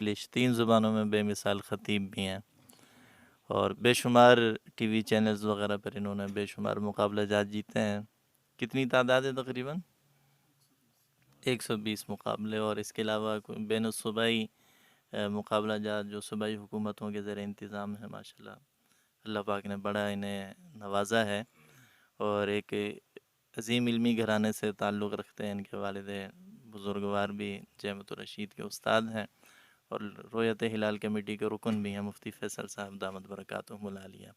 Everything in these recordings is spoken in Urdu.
انگلش 3 زبانوں میں بے مثال خطیب بھی ہیں، اور بے شمار ٹی وی چینلز وغیرہ پر انہوں نے بے شمار مقابلہ جات جیتے ہیں۔ کتنی تعداد ہے تقریباً؟ 120 مقابلے، اور اس کے علاوہ بین الصوبائی مقابلہ جات جو صوبائی حکومتوں کے زیر انتظام ہے، ماشاءاللہ اللہ پاک نے بڑا انہیں نوازا ہے، اور ایک عظیم علمی گھرانے سے تعلق رکھتے ہیں۔ ان کے والد بزرگوار بھی جامعۃ الرشید کے استاد ہیں، اور رویت ہلال کمیٹی کے رکن بھی ہیں، مفتی فیصل صاحب دامت برکاتہم العالیہ۔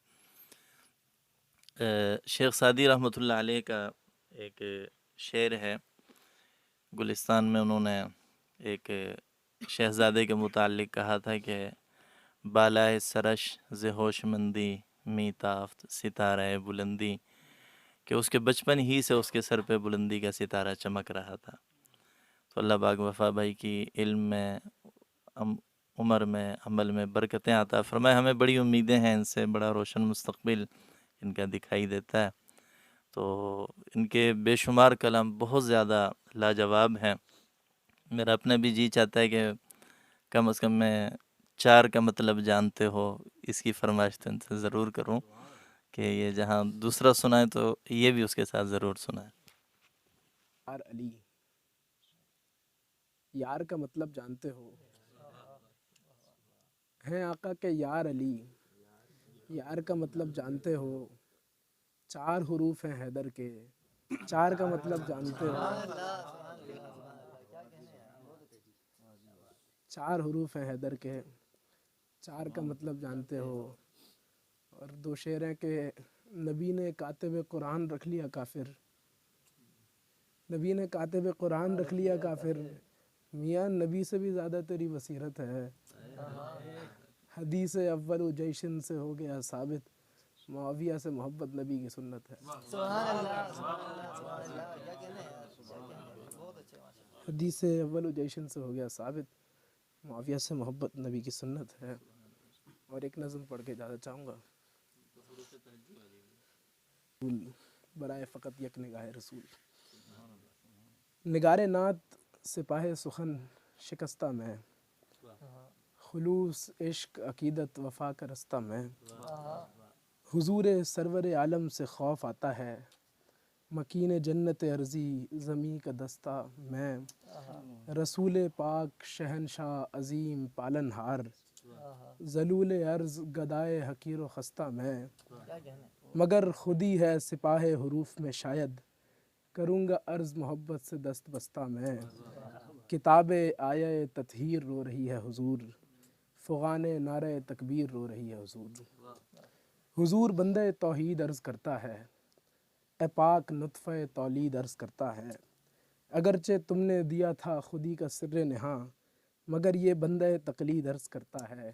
شیخ سعدی رحمۃ اللہ علیہ کا ایک شعر ہے، گلستان میں انہوں نے ایک شہزادے کے متعلق کہا تھا کہ بالائے سرش ز ہوش مندی می تافت ستارہ بلندی، کہ اس کے بچپن ہی سے اس کے سر پہ بلندی کا ستارہ چمک رہا تھا۔ تو اللہ پاک وفا بھائی کی علم میں، عمر میں، عمل میں برکتیں عطا فرمائے۔ ہمیں بڑی امیدیں ہیں ان سے، بڑا روشن مستقبل ان کا دکھائی دیتا ہے۔ تو ان کے بے شمار کلام بہت زیادہ لاجواب ہیں۔ میرا اپنا بھی جی چاہتا ہے کہ کم از کم میں 4 کا مطلب جانتے ہو اس کی فرمائش تو ان سے ضرور کروں، کہ یہ جہاں دوسرا سنائے تو یہ بھی اس کے ساتھ ضرور سنائے۔ یار علی، یار کا مطلب جانتے ہو؟ ہیں آقا کے یار علی، یار کا مطلب جانتے ہو؟ 4 حروف ہیں حیدر کے، 4 کا مطلب جانتے ہو؟ 4 حروف ہیں حیدر کے، 4 کا مطلب جانتے ہو؟ اور 2 شعر ہیں کہ نبی نے کاتب قرآن رکھ لیا کافر، نبی نے کاتب قرآن رکھ لیا کافر، میاں نبی سے بھی زیادہ تیری بصیرت ہے، حدیث اول و جیشن سے ہو گیا ثابت، معاویہ سے محبت نبی کی سنت ہے۔ حدیث اول و جیشن سے ہو گیا ثابت، معاویہ سے محبت نبی کی سنت ہے۔ اور ایک نظم پڑھ کے اجازت چاہوں گا، برائے فقط یک نگاہ رسول۔ نگار نعت سپاہ سخن شکستہ میں، خلوص عشق عقیدت وفا کا رستہ میں، حضور سرور عالم سے خوف آتا ہے، مکین جنت ارضی زمیں کا دستہ میں، رسول پاک شہنشاہ عظیم پالن ہار، ذلول عرض گدائے حقیر و خستہ میں، مگر خودی ہے سپاہ حروف میں شاید، کروں گا عرض محبت سے دست بستہ میں، کتاب آیہ تطہیر رو رہی ہے حضور، فغان نعرہ تکبیر رو رہی ہے حضور۔ حضور بندہ توحید عرض کرتا ہے، اے پاک نطفہ تولید عرض کرتا ہے، اگرچہ تم نے دیا تھا خودی کا سر نہاں، مگر یہ بندہ تقلید عرض کرتا ہے،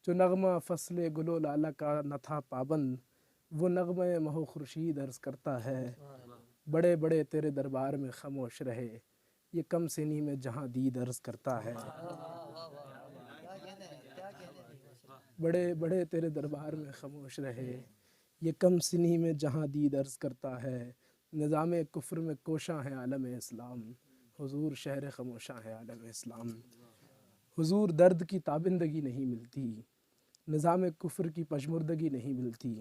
جو نغمہ فصل گل و لالہ کا نہ تھا پابند، وہ نغمہ مہ و خورشید عرض کرتا ہے، بڑے بڑے تیرے دربار میں خاموش رہے، یہ کم سنی میں جہاں دید عرض کرتا ہے، بڑے بڑے تیرے دربار میں خاموش رہے، یہ کم سنی میں جہاں دید عرض کرتا ہے، نظام کفر میں کوشاں ہے عالم اسلام، حضور شہر خموشاں ہے عالم اسلام۔ حضور درد کی تابندگی نہیں ملتی، نظام کفر کی پژمردگی نہیں ملتی،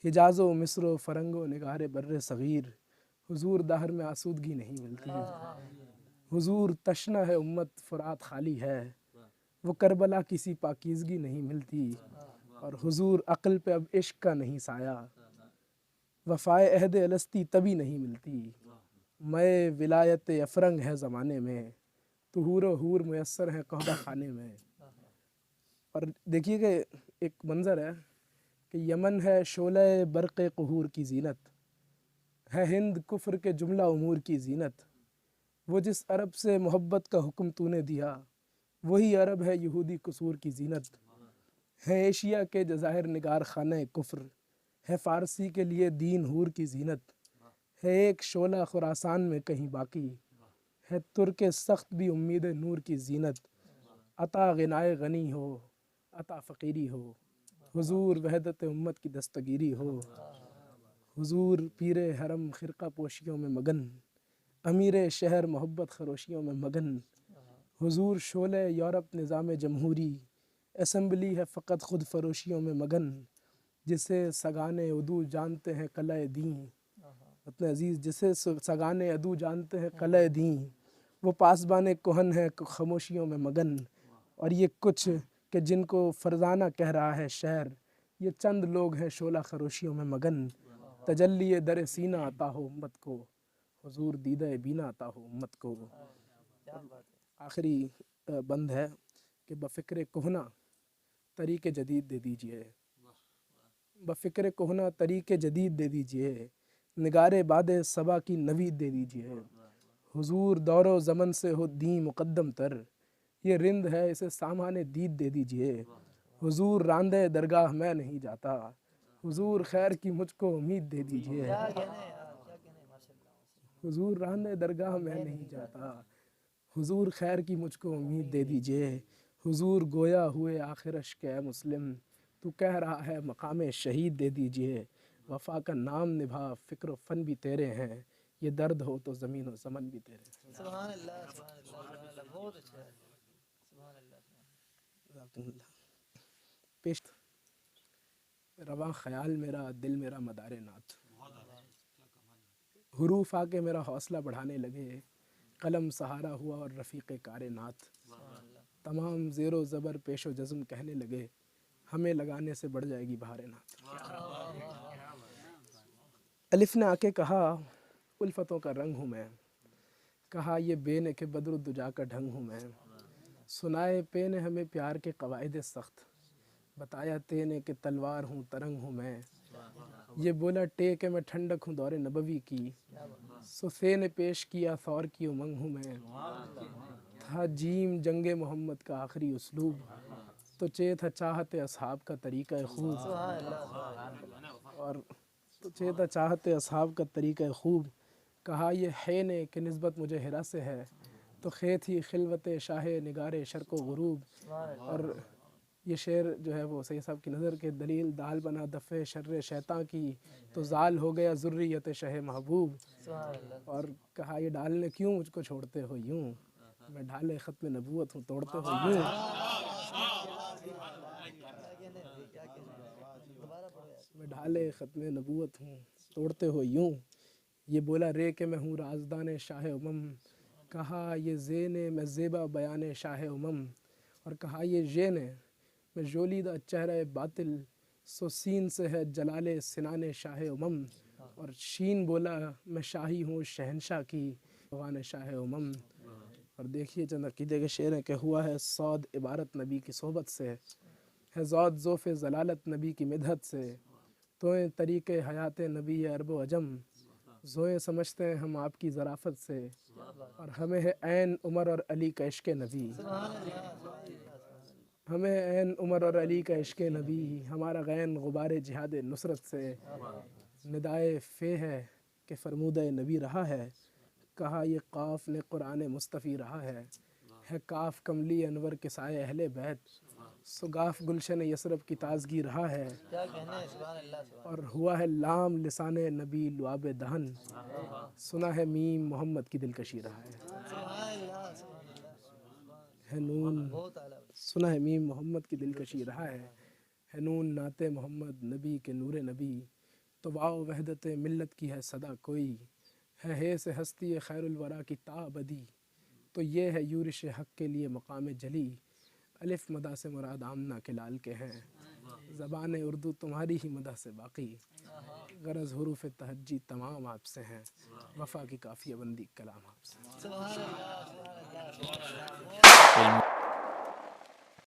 حجاز و مصر و فرنگ و نگار بر صغیر، حضور دہر میں آسودگی نہیں ملتی، حضور تشنہ ہے امت فرات خالی ہے، وہ کربلا کسی پاکیزگی نہیں ملتی، اور حضور عقل پہ اب عشق کا نہیں سایہ، وفائے عہد الستی تبھی نہیں ملتی، میں ولایت افرنگ ہے زمانے میں، تو حور و حور میسر ہیں قہبہ خانے میں۔ اور دیکھیے کہ ایک منظر ہے کہ یمن ہے شعلہ برق قہور کی زینت، ہے ہند کفر کے جملہ امور کی زینت، وہ جس عرب سے محبت کا حکم تو نے دیا، وہی عرب ہے یہودی قصور کی زینت، ہے ایشیا کے جزائر نگار خانہ کفر، ہے فارسی کے لیے دین حور کی زینت، ہے ایک شعلہ خراسان میں کہیں باقی، ہے ترک سخت بھی امید نور کی زینت، عطا غنائے غنی ہو عطا فقیری ہو، حضور وحدت امت کی دستگیری ہو، حضور پیر حرم خرقہ پوشیوں میں مگن، امیر شہر محبت خروشیوں میں مگن، حضور شعلہ یورپ نظام جمہوری، اسمبلی ہے فقط خود فروشیوں میں مگن، جسے سگان عدو جانتے ہیں قلعہ دین، اپنے عزیز جسے سگان عدو جانتے ہیں قلعہ دین، وہ پاسبان کہن ہے خاموشیوں میں مگن، اور یہ کچھ کہ جن کو فرزانہ کہہ رہا ہے شہر، یہ چند لوگ ہیں شعلہ خروشیوں میں مگن، تجلی در سینہ عطا ہو امت کو، حضور دیدہ بینا عطا ہو امت کو۔ آخری بند ہے کہ بفکر کہنا طریق جدید دے دیجئے، بفکر کہنا طریق جدید دے دیجئے، نگار باد صبا کی نوید دے دیجئے، حضور دور و زمن سے ہو دین مقدم تر، یہ رند ہے اسے سامان دید دے دیجئے، حضور راندہ درگاہ میں نہیں جاتا، حضور خیر کی مجھ کو امید دے دیجئے، حضور راندہ درگاہ میں نہیں جاتا، حضور خیر کی مجھ کو امید دے دیجئے، حضور گویا ہوئے آخر اشک اے مسلم، تو کہہ رہا ہے مقام شہید دے دیجئے، وفا کا نام نبھا فکر و فن بھی تیرے ہیں، یہ درد ہو تو زمین و زمن بھی تیرے ہیں۔ سبحان اللہ سبحان اللہ سبحان اللہ، بہت اچھا ہے، سبحان اللہ جزاکم اللہ۔ پیش رواں خیال میرا دل میرا مدار نعت، حروف آ کے میرا حوصلہ بڑھانے لگے، قلم سہارا ہوا اور رفیق کار نعت، تمام زیر و زبر پیش و جزم کہنے لگے، ہمیں لگانے سے بڑھ جائے گی بہار نعت۔ الف نے آ کے کہا الفتوں کا رنگ ہوں میں، کہا یہ بے نے کہ بدر الدجا کا ڈھنگ ہوں میں، سنائے پے نے ہمیں پیار کے قواعد سخت، بتایا تے نے کہ تلوار ہوں ترنگ ہوں میں، یہ بولا ٹے کہ میں ٹھنڈک ہوں دور نبوی کی، سو سے نے پیش کیا ثور کی امنگ ہوں میں، تھا جیم جنگ محمد کا آخری اسلوب، تو چے تھا چاہت اصحاب کا طریقہ خوب، اور تو چے تھا چاہت اصحاب کا طریقہ خوب، کہا یہ ہے نے کہ نسبت مجھے ہرا سے ہے، تو خے تھی خلوت شاہ نگار شرق و غروب، اور یہ شعر جو ہے وہ سید صاحب کی نظر کے دلیل دال بنا دفع شر شیطان کی، تو زال ہو گیا ذریت شہ محبوب، اور کہا یہ ڈال نے کیوں مجھ کو چھوڑتے ہو یوں، میں ڈھالے ختم نبوت ہوں توڑتے ہو یوں، میں ڈھالے ختم نبوت ہوں توڑتے ہو یوں، یہ بولا رے کہ میں ہوں رازدان شاہ امم، کہا یہ زین میں زیبا بیان شاہ امم، اور کہا یہ ژین میں جولیدہ چہرہ باطل، سو سین سے ہے جلال سنان شاہ امم، اور شین بولا میں شاہی ہوں شہنشاہ کی بغان شاہ امم، اور دیکھیے چند عقیدے کے شعر ہیں کہ ہوا ہے صاد عبارت نبی کی صحبت سے، ہے ذات ذوف ضلالت نبی کی مدحت سے، توئیں طریق حیات نبی عرب و عجم، زوئیں سمجھتے ہیں ہم آپ کی ظرافت سے، اور ہمیں ہے عین عمر اور علی کا عشق نبی، ہمیں عین عمر اور علی کا عشق نبی، ہمارا غین غبار جہاد نصرت سے، ندائے فے ہے کہ فرمودہ نبی رہا ہے، کہا یہ قاف نے قرآن مصطفی رہا ہے کاف کملی انور کے سائے اہل بیت، سو گاف گلشن یسرب کی تازگی رہا ہے، کیا کہنے ہیں، سبحان اللہ سبحان اور ہوا ہے لام لسان نبی لعاب دہن، سنا ہے میم محمد کی دلکشی رہا ہے، اللہ سبحان اللہ، ہے نون بہت اعلیٰ، سنا ہے میم محمد کی دلکشی رہا ہے نون نعت محمد نبی کے نور نبی، تو واؤ وحدت ملت کی ہے صدا کوئی، ہے سے ہستی خیر الورا کی تا ابدی، تو یہ ہے یورش حق کے لیے مقام جلی، الف مدح سے مراد آمنہ کے لال کے ہیں، زبان اردو تمہاری ہی مدح سے باقی، غرض حروف تہجی تمام آپ سے ہیں، وفا کی کافیہ بندی کلام آپ سے ہیں۔ سبحان اللہ سبحان اللہ سبحان اللہ، علم